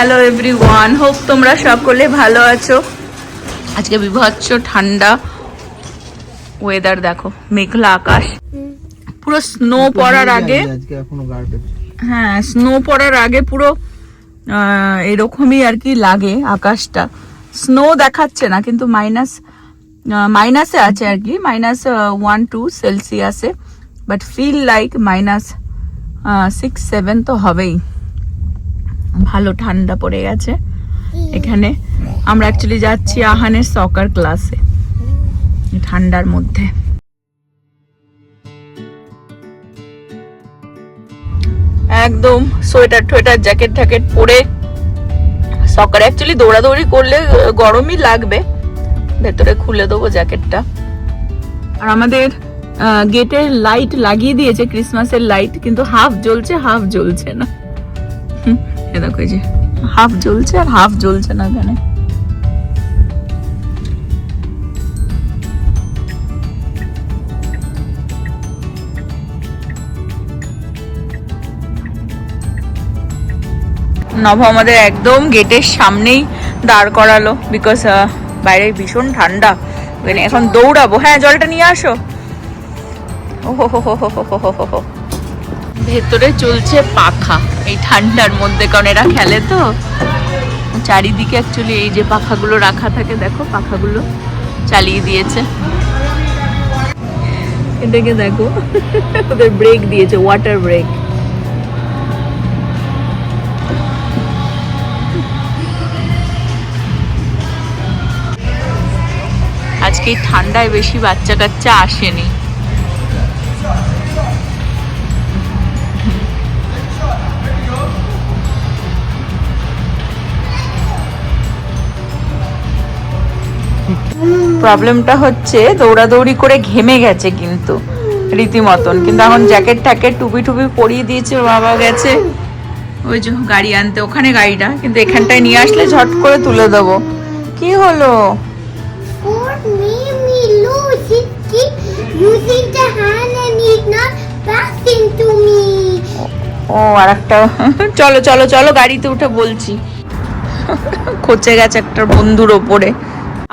Hello everyone, hope তোমরা সকলে ভালো আছো। আজকে বিভৎস ঠান্ডা ওয়েদার, দেখো মেঘলা আকাশ, পুরো স্নো পড়ার আগে, হ্যাঁ স্নো পড়ার আগে পুরো এরকমই আর কি লাগে আকাশটা। স্নো দেখাচ্ছে না কিন্তু মাইনাসে আছে আর কি, -1-2 সেলসিয়াসে, বাট ফিল লাইক -6-7 তো হবেই। ভালো ঠান্ডা পড়ে গেছে এখানে। আমরা অ্যাকচুয়ালি যাচ্ছি আহানের সকার ক্লাসে ঠান্ডার মধ্যে। একদম সোয়েটার টোয়েটার জ্যাকেট ট্যাকেট পরে সকার, অ্যাকচুয়ালি দৌড়াদৌড়ি করলে গরমই লাগবে। ভেতরে খুলে দেবো জ্যাকেটটা। আর আমাদের গেটের লাইট লাগিয়ে দিয়েছে, ক্রিসমাসের লাইট, কিন্তু হাফ জ্বলছে হাফ জ্বলছে না। দেখো যে হাফ জ্বলছে আর হাফ জ্বলছে না এখানে। নভ আমাদের একদম গেটের সামনেই দাঁড় করালো, বিকজ বাইরে ভীষণ ঠান্ডা। এখন দৌড়াবো। হ্যাঁ জলটা নিয়ে আসো। ও ভেতরে চলছে পাখা এই ঠান্ডার মধ্যে, কারণ এরা খেলে তো চারিদিকে। অ্যাকচুয়ালি এই যে পাখাগুলো রাখা থাকে, দেখো পাখাগুলো চালিয়ে দিয়েছে। এটাকে দেখো ওদের ব্রেক দিয়েছে, ওয়াটার ব্রেক। আজকে ঠান্ডায় বেশি বাচ্চা কাচ্চা আসেনি। প্রবলেমটা হচ্ছে দৌড়াদৌড়ি করে ঘেমে গেছে কিন্তু রীতিমতন, কিন্তু এখন জ্যাকেট ট্যাকেট টুপি টুপি পরিয়ে দিয়েছে। বাবা গেছে ওই যে গাড়ি আনতে, ওখানে গাড়িটা, কিন্তু এখানটায় নিয়ে আসলে ঝট করে তুলে দেবো। কি হলো? ও আর একটা, চলো চলো চলো গাড়িতে উঠে বলছি। খচে গেছে একটা বন্ধুর ওপরে।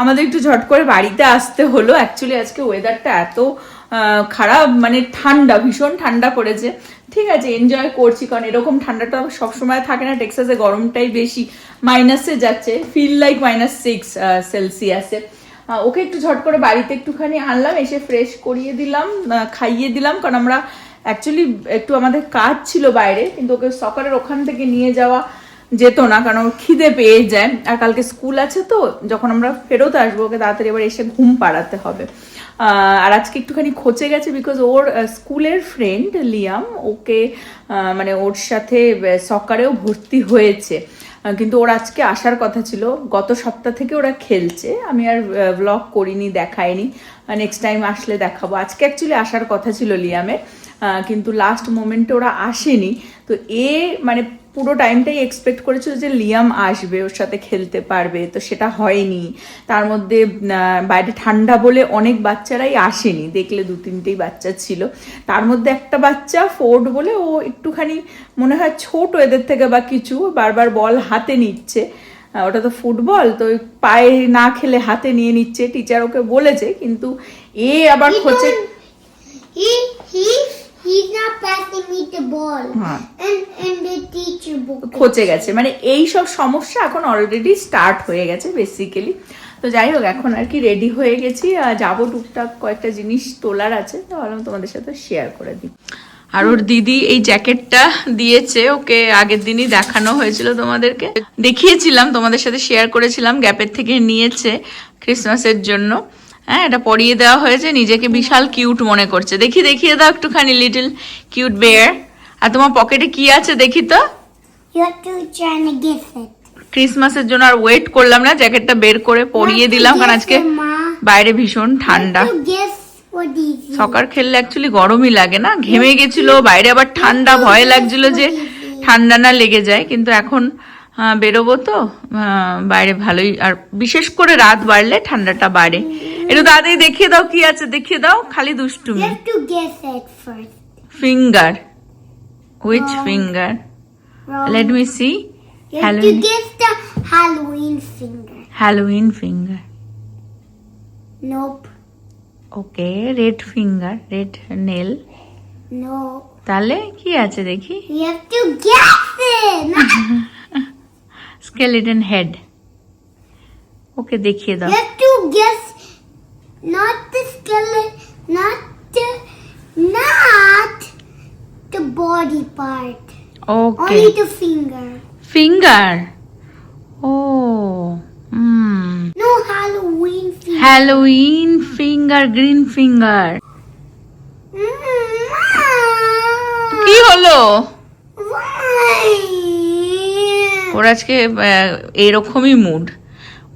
আমাদের একটু ঝট করে বাড়িতে আসতে হলো। অ্যাকচুয়ালি আজকে ওয়েদারটা এত খারাপ, মানে ঠান্ডা, ভীষণ ঠান্ডা পড়েছে। ঠিক আছে, এনজয় করছি, কারণ এরকম ঠান্ডাটা সবসময় থাকে না। টেক্সাসে গরমটাই বেশি, মাইনাসে যাচ্ছে, ফিল লাইক -6 সেলসিয়াসে। ওকে একটু ঝট করে বাড়িতে একটুখানি আনলাম, এসে ফ্রেশ করিয়ে দিলাম, খাইয়ে দিলাম, কারণ আমরা অ্যাকচুয়ালি একটু আমাদের কাজ ছিল বাইরে, কিন্তু ওকে সকারের ওখান থেকে নিয়ে যাওয়া যেত না, কারণ ওর খিদে পেয়ে যায়। আর কালকে স্কুল আছে, তো যখন আমরা ফেরত আসবো ওকে তাড়াতাড়ি এবার এসে ঘুম পাড়াতে হবে। আর আজকে একটুখানি খচে গেছে, বিকজ ওর স্কুলের ফ্রেন্ড লিয়াম ওকে মানে ওর সাথে সকারেও ভর্তি হয়েছে, কিন্তু ওর আজকে আসার কথা ছিল। গত সপ্তাহ থেকে ওরা খেলছে, আমি আর ব্লগ করিনি, দেখাইনি। নেক্সট টাইম আসলে দেখাবো। আজকে অ্যাকচুয়ালি আসার কথা ছিল লিয়ামের, কিন্তু লাস্ট মোমেন্টে ওরা আসেনি। তো মানে পুরো টাইমটাই এক্সপেক্ট করেছিল যে লিয়াম আসবে, ওর সাথে খেলতে পারবে, তো সেটা হয়নি। তার মধ্যে বাইরে ঠান্ডা বলে অনেক বাচ্চারাই আসেনি, দেখলে 2-3টেই বাচ্চা ছিল। তার মধ্যে একটা বাচ্চা ফোর্ড বলে, ও একটুখানি মনে হয় ছোট এদের থেকে বা কিছু, বারবার বল হাতে নিচ্ছে। ওটা তো ফুটবল, তো পায়ে না খেলে হাতে নিয়ে নিচ্ছে। টিচার ওকে বলেছে, কিন্তু আবার খোঁচে। He's not passing me the ball. And the teacher book. খোঁচে গেছে, মানে এই সব সমস্যা এখন অলরেডি স্টার্ট হয়ে গেছে বেসিক্যালি। তো যাই হোক, এখন আর কি রেডি হয়ে গেছি, যাবো, টুকটাক কয়েকটা জিনিস তোলার আছে, তো ভাবলাম তোমাদের সাথে শেয়ার করে দিই। আর ওর দিদি এই জ্যাকেটটা দিয়েছে ওকে, আগের দিনই দেখানো হয়েছিল, তোমাদেরকে দেখিয়েছিলাম, তোমাদের সাথে শেয়ার করেছিলাম। গ্যাপের থেকে নিয়েছে ক্রিসমাসের জন্য। হ্যাঁ, এটা পরিয়ে দেওয়া হয়েছে, নিজেকে বিশাল কিউট মনে করছে। দেখিয়ে দাও একটুখানি, লিটল কিউট বেয়ার। আর তোমার পকেটে কি আছে দেখি তো। ক্রিসমাসের জন্য আর ওয়েট করলাম না, জ্যাকেটটা বের করে পরিয়ে দিলাম, কারণ আজকে বাইরে ভীষণ ঠান্ডা। সকার খেললে অ্যাকচুয়ালি গরমই লাগে না, ঘেমে গেছিল বাইরে, আবার ঠান্ডা, ভয় লাগছিল যে ঠান্ডা না লেগে যায়। কিন্তু এখন বেরোবো তো বাইরে, ভালোই। আর বিশেষ করে রাত বাড়লে ঠান্ডাটা বাড়ে। একটু তাড়াতাড়ি দেখিয়ে দাও কি আছে, দেখিয়ে দাও, খালি দুষ্টুমি। Finger, which finger? Let me see. You have to guess the Halloween finger. Halloween finger. Nope. Okay, red finger, red nail. No. তাহলে কি আছে দেখি? You have to guess it. Skeleton head. Okay, দেখিয়ে দাও। You have to guess not the skeleton, not the body part. Okay, Only the finger. Finger. ও No Halloween finger. Halloween finger, green finger. কি হলো? Why? ওর আজকে এরকমই mood,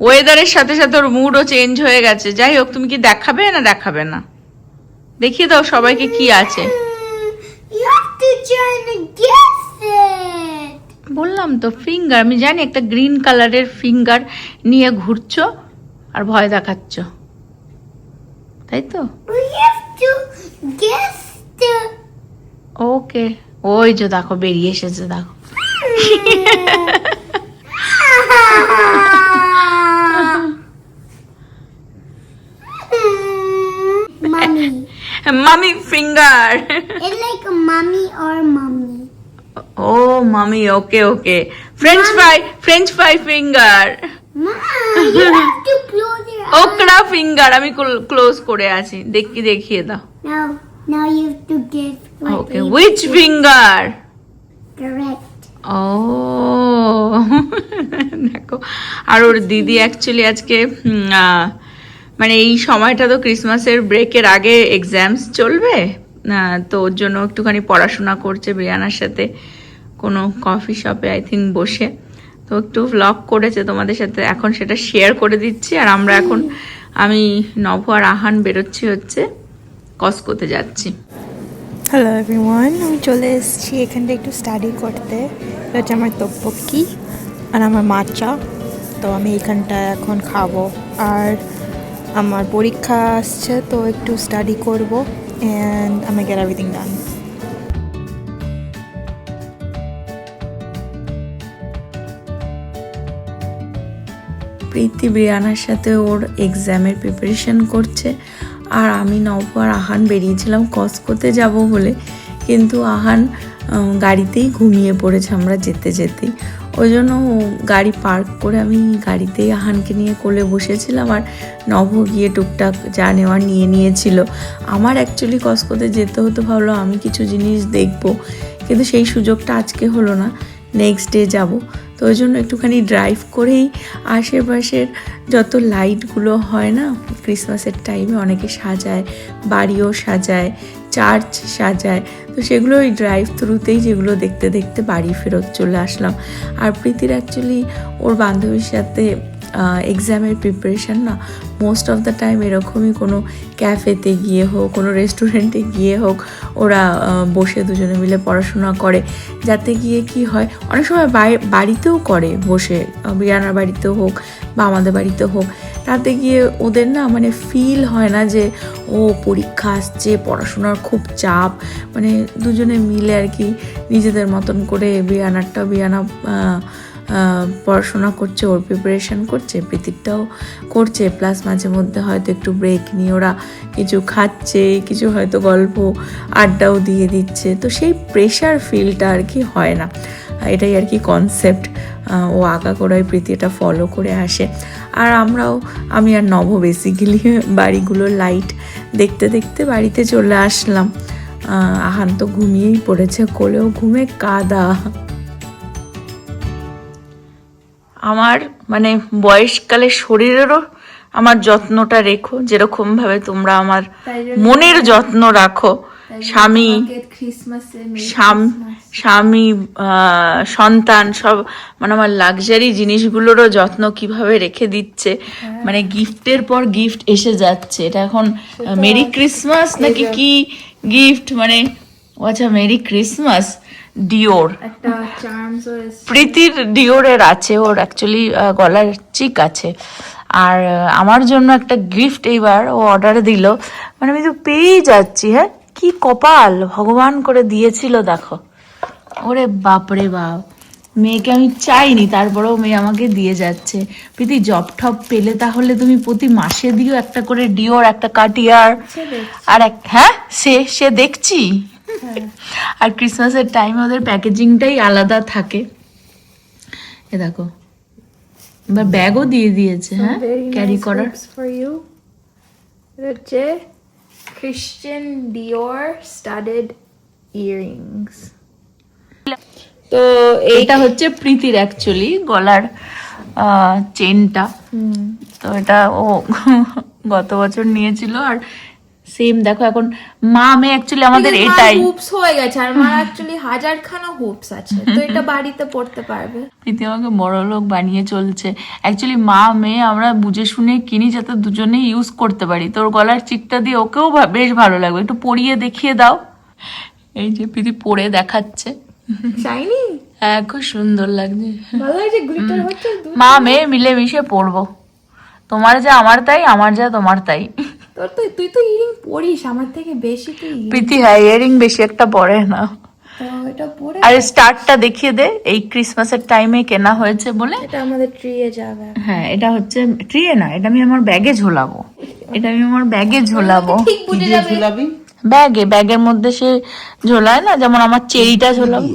ওয়েদারের সাথে সাথে ওর মুডও চেঞ্জ হয়ে গেছে। যাই হোক, তুমি কি দেখাবে না দেখাবে না? দেখিয়ে দাও সবাইকে কি আছে। You have to try to guess it. বললাম তো ফিঙ্গার, আমি জানি একটা গ্রিন কালারের ফিঙ্গার নিয়ে ঘুরছো আর ভয় দেখাচ্ছ, তাই তো? We have to guess the. ওকে, ওই যে দেখো বেরিয়ে এসেছে, দেখো। Mummy. Mummy finger. It's like a mummy or mummy. Oh mummy, okay okay, french fry finger, Ma, you have to close your eyes. Okra finger. আমি ক্লোজ করে আছি, দেখিয়ে দাও। Now you have to guess. what okay, it which is. Finger? Correct. ও দেখো, আর ওর দিদি actually আজকে মানে এই সময়টা তো ক্রিসমাসের ব্রেকের আগে এক্সামস চলবে, তো ওর জন্য একটুখানি পড়াশোনা করছে ব্রিয়ানার সাথে কোনো কফি শপে আই থিঙ্ক বসে। তো একটু ভ্লগ করেছে তোমাদের সাথে, এখন সেটা শেয়ার করে দিচ্ছি। আর আমরা এখন, আমি নভ আর আহান বেরোচ্ছি হচ্ছে কসকোতে যাচ্ছি। হ্যালো এভরিওয়ান, আমি চলে এসেছি এখানটা একটু স্টাডি করতে। এটা হচ্ছে আমার তব্বকি আর আমার মাচা। তো আমি এখানটা এখন খাবো, আর আমার পরীক্ষা আসছে, তো একটু স্টাডি করবো অ্যান্ড আমি গেট এভরিথিং ডান। প্রীতি ব্রিয়ানার সাথে ওর এক্সামের প্রিপারেশন করছে, আর আমি নব আর আহান বেরিয়েছিলাম কসকোতে যাব বলে, কিন্তু আহান গাড়িতেই ঘুমিয়ে পড়েছে আমরা যেতে যেতেই। ওই জন্য গাড়ি পার্ক করে আমি গাড়িতেই আহানকে নিয়ে কোলে বসেছিলাম, আর নভ গিয়ে টুকটাক যা নেওয়ার নিয়েছিল। আমার অ্যাকচুয়ালি কসকোতে যেতে হতো, ভাবলো আমি কিছু জিনিস দেখবো, কিন্তু সেই সুযোগটা আজকে হলো না, নেক্সট ডে যাব। তো ওই জন্য একটুখানি ড্রাইভ করেই আশেপাশের যত লাইটগুলো হয় না ক্রিসমাসের টাইমে, অনেকে সাজায়, বাড়িও সাজায়, চার্চ সাজায়, তো সেগুলো ওই ড্রাইভ থ্রুতেই যেগুলো দেখতে দেখতে বাড়ি ফেরত চলে আসলাম। আর প্রীতির অ্যাকচুয়ালি ওর বান্ধবীর সাথে এক্সামের প্রিপারেশান না মোস্ট অফ দ্য টাইম এরকমই কোনো ক্যাফেতে গিয়ে হোক, কোনো রেস্টুরেন্টে গিয়ে হোক, ওরা বসে দুজনে মিলে পড়াশোনা করে। যাতে গিয়ে কি হয়, অনেক সময় বাড়িতেও করে বসে, বিয়ানার বাড়িতেও হোক বা আমাদের বাড়িতে হোক, তাতে গিয়ে ওদের না মানে ফিল হয় না যে ও পরীক্ষা আসছে, পড়াশোনার খুব চাপ, মানে দুজনে মিলে আর কি নিজেদের মতন করে বিয়ানা পড়াশোনা করছে, ওর প্রিপারেশান করছে, প্রীতিরটাও করছে, প্লাস মাঝে মধ্যে হয়তো একটু ব্রেক নিয়ে ওরা কিছু খাচ্ছে, কিছু হয়তো গল্প আড্ডাও দিয়ে দিচ্ছে। তো সেই প্রেশার ফিলটা আর কি হয় না, এটাই আর কি কনসেপ্ট। ও আগাগোড়ায় প্রীতি এটা ফলো করে আসে। আর আমরাও, আমি আর নব বেসিক্যালি বাড়িগুলো লাইট দেখতে দেখতে বাড়িতে চলে আসলাম। আহান তো ঘুমিয়েই পড়েছে, কোলেও ঘুমে কাদা। আমার মানে বয়সকালে শরীরেরও আমার যত্নটা রেখো, যেরকম ভাবে তোমরা আমার মনের যত্ন রাখো। স্বামী সন্তান সব, মানে আমার লাক্সারি জিনিসগুলোরও যত্ন কিভাবে রেখে দিচ্ছে, মানে গিফটের পর গিফট এসে যাচ্ছে। এটা এখন মেরি ক্রিসমাস নাকি কি গিফট, মানে আচ্ছা মেরি ক্রিসমাস। ডিওর, প্রীতির ডিওরের আছে, ওর অ্যাকচুয়ালি গলার চিক আছে। আর আমার জন্য একটা গিফট এইবার ও অর্ডার দিল, মানে আমি তো পেয়েই যাচ্ছি। হ্যাঁ, কি কপাল ভগবান করে দিয়েছিল দেখো। ওরে বাপরে বাপ, মেয়েকে আমি চাইনি, তারপরেও মেয়ে আমাকে দিয়ে যাচ্ছে। প্রীতি জব টব পেলে তাহলে তুমি প্রতি মাসে দিও একটা করে ডিওর, একটা কাটিয়ার আর হ্যাঁ সে দেখছি। আর ক্রিসমাসের টাইমে ওদের প্যাকেজিংটাই আলাদা থাকে। এ দেখো এবার ব্যাগও দিয়ে দিয়েছে, হ্যাঁ ক্যারি করার। ফর ইউ হচ্ছে ক্রিশ্চিয়ান ডিওর স্টাডেড ইয়াররিংস। তো এটা হচ্ছে প্রীতির অ্যাকচুয়ালি গলার চেনটা। তো এটা ও গত বছর নিয়েছিল, আর সেম দেখো এখন মা মেয়ে অ্যাকচুয়ালি আমাদের এটাই হুপস হয়ে গেছে, আর আমার অ্যাকচুয়ালি হাজারখানা হুপস আছে, তো এটা বাড়িতে পড়তে পারবে। প্রীতি আমাকে বড় লোক বানিয়ে চলছে। অ্যাকচুয়ালি মা মেয়ে আমরা বুঝে শুনে কিনি যাতে দুজনেই ইউজ করতে পারি। তোর গলার চিকটা দিয়ে ওকেও বেশ ভালো লাগবে, একটু পরিয়ে দেখিয়ে দাও। এই যে প্রীতি পরে দেখাচ্ছে, শাইনি হ্যাঁ খুব সুন্দর লাগছে। ভালো লাগছে, গ্লিটার হচ্ছে। মা মেয়ে মিলেমিশে পরবো, তোমার যা আমার তাই, আমার যা তোমার তাই। তোর তো তুই তো ইয়ারিং পরিস আমার থেকে বেশি, তুই প্রীতি হ্যাঁ ইয়ারিং বেশি একটা পরে না। এটা পরে। আর স্টারটা দেখিয়ে দে, এই ক্রিসমাসের টাইমে কেনা হয়েছে বলে। এটা আমাদের ট্রিয়ে যাবে। হ্যাঁ এটা হচ্ছে ট্রিয়ে না, এটা আমি আমার ব্যাগে ঝোলাবো, এটা আমি আমার ব্যাগে ঝোলাবো। ঠিক বুঝে যাবে। ব্যাগের মধ্যে সে ঝোলায় না, যেমন আমার চেরিটা ঝোলাবো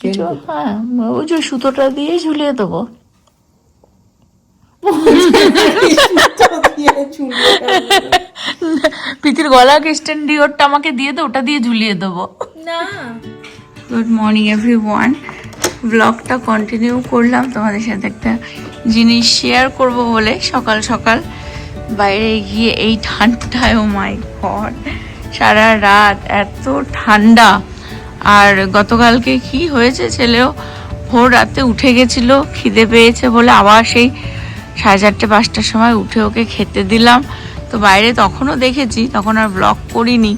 কিছু, হ্যাঁ ওই যে সুতোটা দিয়ে ঝুলিয়ে দেবো। প্রীতির গলা ক্রিস্টান ডিওরটা আমাকে দিয়ে দে, ওটা দিয়ে ঝুলিয়ে দেবো। না গুড মর্নিং এভরিওয়ান, ব্লগটা কন্টিনিউ করলাম, তোমাদের সাথে একটা জিনিস শেয়ার করব বলে। সকাল সকাল বাইরে গিয়ে এই ঠান্ডায়, ও মাই গড সারা রাত এত ঠান্ডা। আর গতকালকে কি হয়েছে, ছেলেও ভোর রাতে উঠে গেছিল, খিদে পেয়েছে বলে আবার সেই 4:30-5টার সময় উঠে ওকে খেতে দিলাম। তো বাইরে তখনও দেখেছি, তখন আর ব্লগ করিনি।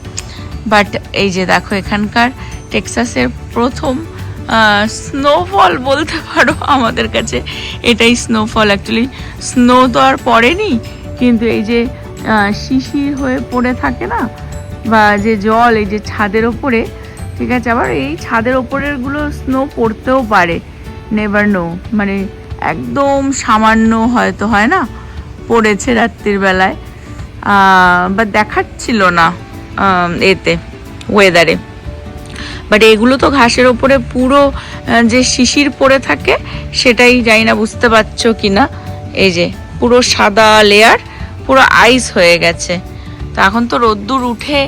বাট এই যে দেখো এখানকার টেক্সাসের প্রথম স্নোফল বলতে পারো আমাদের কাছে, এটাই স্নোফল। অ্যাকচুয়ালি স্নো তো আর পড়েনি, কিন্তু এই যে শিশির হয়ে পড়ে থাকে না, বা যে জল এই যে ছাদের ওপরে, ঠিক আছে, আবার এই ছাদের ওপরের গুলো স্নো পড়তেও পারে, নেভার নো, মানে একদম সামান্য হয়তো হয় না পড়েছে রাত্রির বেলায়, বা দেখাচ্ছিল না এতে ওয়েদারে। বাট এগুলো তো ঘাসের ওপরে পুরো যে শিশির পড়ে থাকে সেটাই, জানি না বুঝতে পারছো কিনা, এই যে পুরো সাদা লেয়ার পুরো আইস হয়ে গেছে। তো এখন তো রোদ্দুর উঠে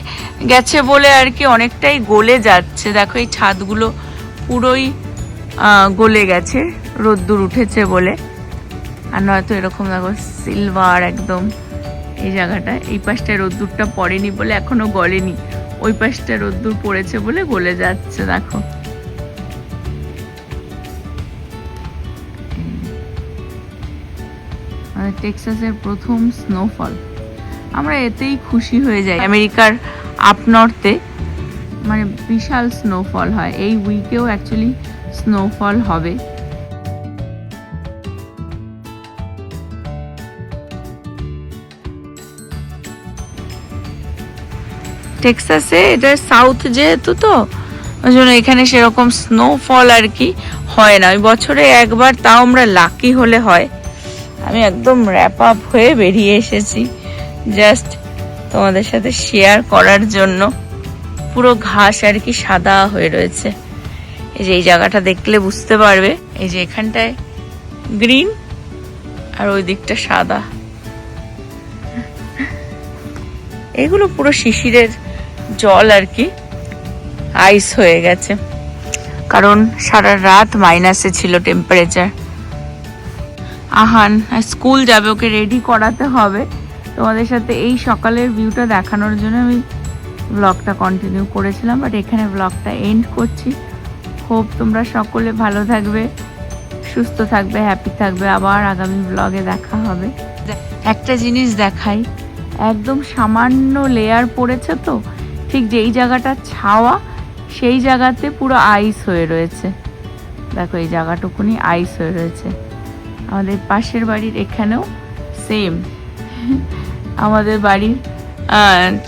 গেছে বলে আর কি অনেকটাই গলে যাচ্ছে। দেখো এই ছাদগুলো পুরোই গলে গেছে রোদ্দুর উঠেছে বলে, আর নয়তো এরকম দেখো সিলভার একদম। এই জায়গাটা, এই পাশটায় রোদ্দুরটা পড়েনি বলে এখনো গলেনি, ওই পাশটা রোদ্দুর পড়েছে বলে গলে যাচ্ছে। দেখো টেক্সাসের প্রথম স্নোফল, আমরা এতেই খুশি হয়ে যাই। আমেরিকার আপ নর্থে মানে বিশাল স্নোফল হয়, এই উইকেও অ্যাকচুয়ালি স্নোফল হবে। টেক্সাসে এটা সাউথ যেহেতু, তো ওই জন্য এখানে সেরকম স্নোফল আর কি হয় না। ওই বছরে একবার, তাও আমরা লাকি হলে হয়। আমি একদম র্যাপ আপ হয়ে বেরিয়ে এসেছি জাস্ট তোমাদের সাথে শেয়ার করার জন্য। পুরো ঘাস আর কি সাদা হয়ে রয়েছে, এই যে এই জায়গাটা দেখলে বুঝতে পারবে, এই যে এখানটায় গ্রিন আর ওই দিকটা সাদা। এগুলো পুরো শিশিরের জল আর কি, আইস হয়ে গেছে, কারণ সারা রাত মাইনাসে ছিল টেম্পারেচার। আহান স্কুল যাবে, ওকে রেডি করাতে হবে। তোমাদের সাথে এই সকালের ভিউটা দেখানোর জন্য আমি ব্লগটা কন্টিনিউ করেছিলাম, বাট এখানে ব্লগটা এন্ড করছি। হোপ তোমরা সকলে ভালো থাকবে, সুস্থ থাকবে, হ্যাপি থাকবে। আবার আগামী ব্লগে দেখা হবে। একটা জিনিস দেখাই, একদম সামান্য লেয়ার পড়েছে, তো ঠিক যেই জায়গাটা ছাওয়া সেই জায়গাতে পুরো আইস হয়ে রয়েছে। দেখো এই জায়গাটুকুনি আইস হয়ে রয়েছে। আমাদের পাশের বাড়ির এখানেও সেম, আমাদের বাড়ির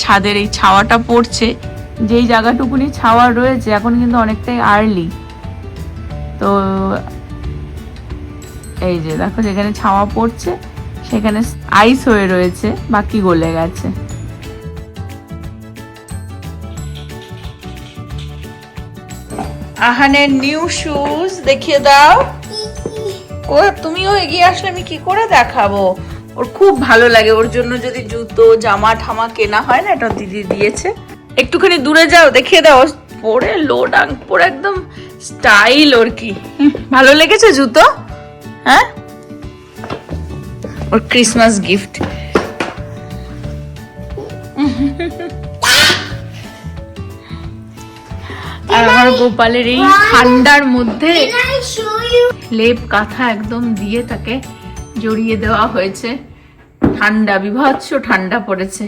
ছাদের এই ছাওয়াটা পড়ছে, যেই জায়গাটুকুনি ছাওয়া রয়েছে এখন কিন্তু অনেকটাই আর্লি, তো তো এই যে দেখো যেখানে ছাওয়া পড়ছে সেখানে আইস হয়ে রয়েছে, বাকি গলে গেছে। আহানের নিউ শুজ দেখিয়ে দাও। তুমিও এগিয়ে আসলে আমি কি করে দেখাবো? ওর খুব ভালো লাগে, ওর জন্য যদি জুতো জামা ঠামা কেনা হয় না, এটা দিদি দিয়েছে। একটুখানি দূরে যাও, দেখিয়ে দাও। পরে লোডাং পরে একদম স্টাইল ওর কি। ভালো লেগেছে জুতো? হ্যাঁ, ওর ক্রিসমাস গিফট। আর আমার গোপালের এই ঠান্ডার মধ্যে Can I show you? লেপ কাঁথা একদম দিয়ে তাকে জড়িয়ে দেওয়া হয়েছে। ঠান্ডা, বিভৎস ঠান্ডা পড়েছে।